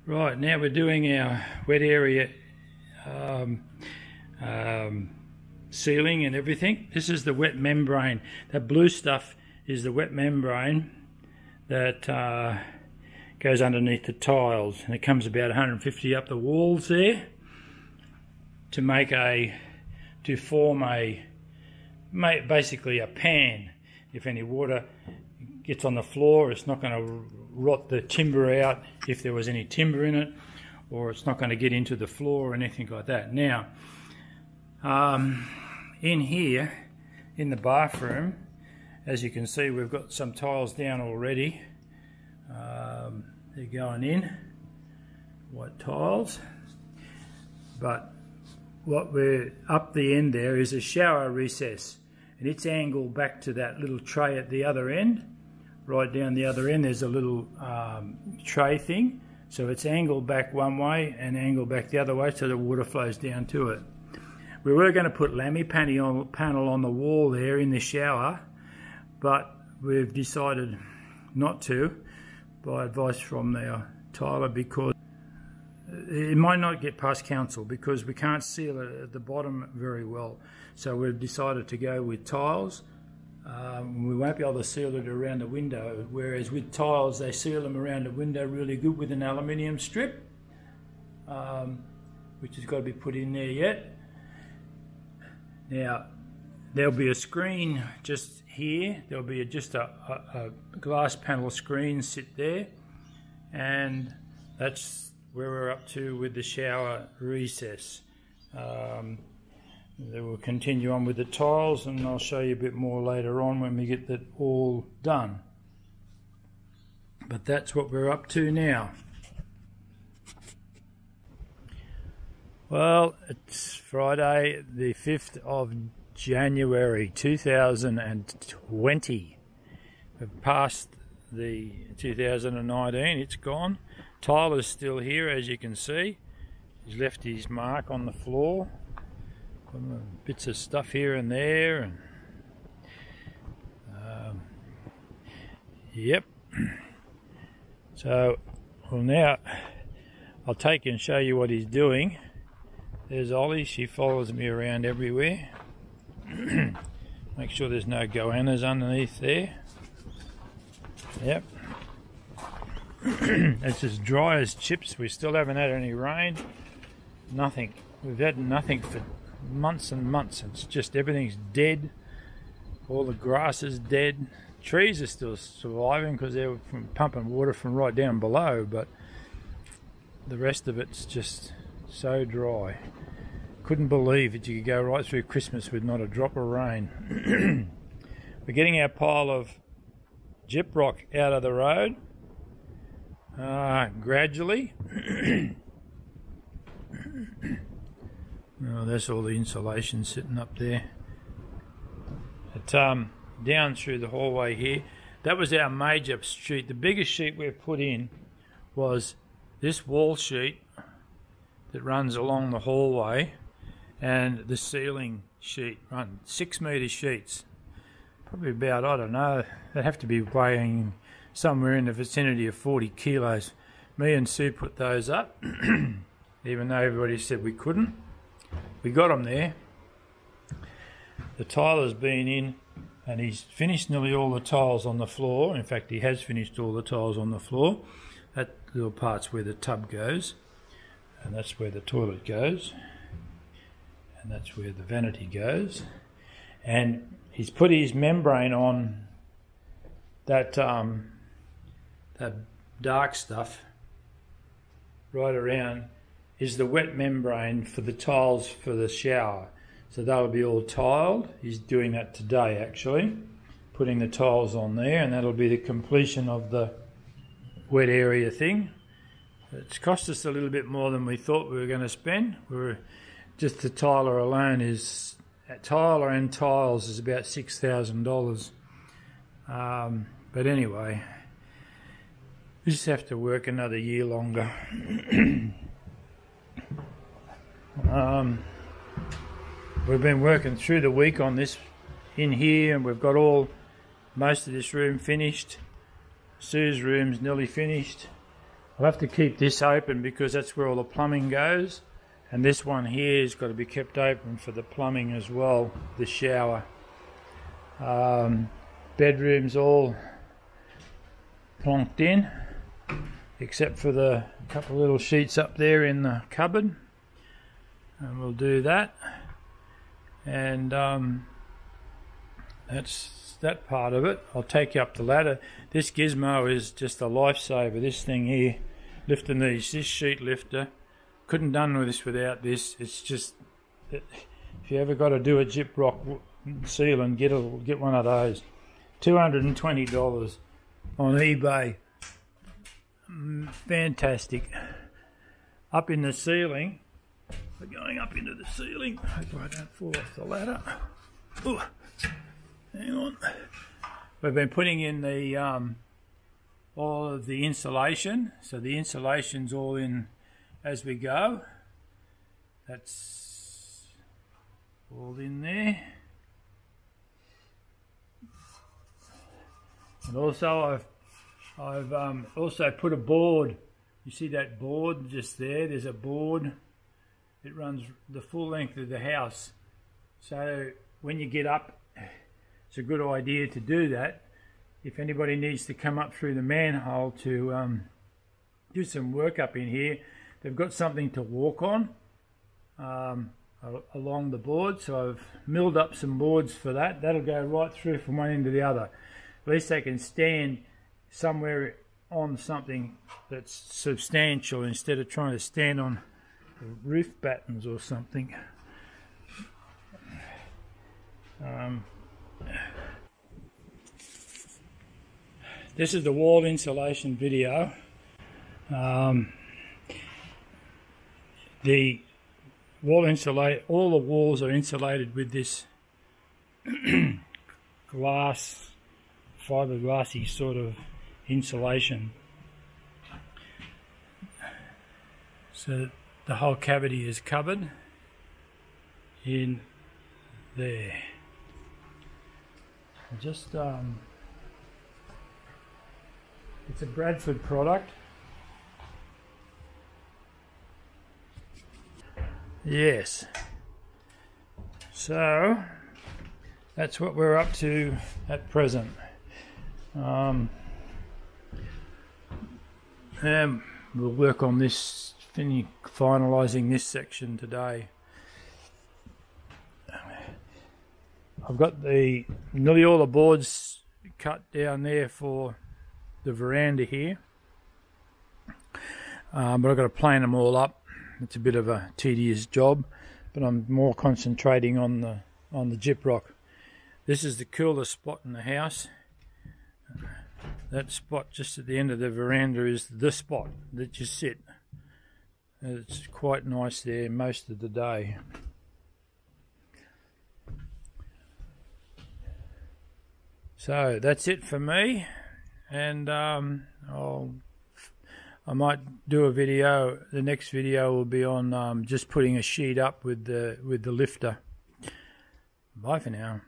Right, now we're doing our wet area sealing and everything. This is the wet membrane. That blue stuff is the wet membrane that goes underneath the tiles, and it comes about 150 up the walls there to form basically a pan. If any water gets on the floor, it's not going to rot the timber out if there was any timber in it, or it's not going to get into the floor or anything like that. Now, in here, in the bathroom, as you can see, we've got some tiles down already. They're going in, white tiles. But what we're up the end there is a shower recess, and it's angled back to that little tray at the other end. Right down the other end there's a little tray thing, so it's angled back one way and angled back the other way so the water flows down to it. We were going to put lamy panel on the wall there in the shower, but we've decided not to, by advice from our tiler, because it might not get past council because we can't seal it at the bottom very well. So we've decided to go with tiles. We won't be able to seal it around the window, whereas with tiles they seal them around the window really good with an aluminium strip, which has got to be put in there yet. Now there'll be a screen just here, there'll be just a glass panel screen sit there, and that's where we're up to with the shower recess. Then we'll continue on with the tiles, and I'll show you a bit more later on when we get that all done. But that's what we're up to now. Well, it's Friday the 5th of January 2020. We've passed the 2019, it's gone. Tyler's still here, as you can see. He's left his mark on the floor. Bits of stuff here and there, and yep. So, well, now I'll take you and show you what he's doing. There's Ollie, she follows me around everywhere. Make sure there's no goannas underneath there. Yep. It's as dry as chips. We still haven't had any rain. Nothing. We've had nothing for months and months. It's just everything's dead. All the grass is dead. Trees are still surviving because they're pumping water from right down below, but the rest of it's just so dry. Couldn't believe that you could go right through Christmas with not a drop of rain. We're getting our pile of gyprock out of the road gradually. Oh, that's all the insulation sitting up there. It's down through the hallway here. That was our major sheet. The biggest sheet we've put in was this wall sheet that runs along the hallway, and the ceiling sheet, run 6 metre sheets. Probably about, I don't know, they have to be weighing somewhere in the vicinity of 40 kilos. Me and Sue put those up, even though everybody said we couldn't. We got them there. The tiler's been in, and he's finished nearly all the tiles on the floor. In fact, he has finished all the tiles on the floor. That little part's where the tub goes, and that's where the toilet goes, and that's where the vanity goes. And he's put his membrane on that that dark stuff right around is the wet membrane for the tiles for the shower. So that'll be all tiled. He's doing that today actually, putting the tiles on there, and that'll be the completion of the wet area thing. It's cost us a little bit more than we thought we were going to spend. Just the tiler alone is, tiler and tiles is about $6,000. But anyway, we just have to work another year longer. We've been working through the week on this in here, and we've got most of this room finished. Sue's room's nearly finished. I'll have to keep this open because that's where all the plumbing goes, and this one here has got to be kept open for the plumbing as well, the shower. Bedrooms all plonked in, except for the couple of little sheets up there in the cupboard, and we'll do that. And that's that part of it. I'll take you up the ladder. This gizmo is just a lifesaver, this thing here, lifting this sheet lifter. Couldn't done with this without this. It's just, if you ever got to do a gyprock ceiling, get one of those. $220 on eBay. Fantastic. Up in the ceiling. We're going up into the ceiling. Hope I don't fall off the ladder. Ooh, hang on. We've been putting in the all of the insulation. So the insulation's all in as we go. That's all in there. And also I've also put a board. You see that board just there? There's a board. It runs the full length of the house. So when you get up, it's a good idea to do that. If anybody needs to come up through the manhole to do some work up in here, they've got something to walk on along the board. So I've milled up some boards for that. That'll go right through from one end to the other. At least they can stand somewhere on something that's substantial instead of trying to stand on roof battens or something. This is the wall insulation video. The wall insulate, all the walls are insulated with this glass, fiberglassy sort of insulation. So the whole cavity is covered in there. Just it's a Bradford product. Yes. So that's what we're up to at present. And we'll work on this, finalising this section today. I've got nearly all the boards cut down there for the veranda here, but I've got to plane them all up. It's a bit of a tedious job, but I'm more concentrating on the gyprock. This is the coolest spot in the house. That spot just at the end of the veranda is the spot that you sit. It's quite nice there most of the day. So that's it for me, and I might do a video. The next video will be on just putting a sheet up with the lifter. Bye for now.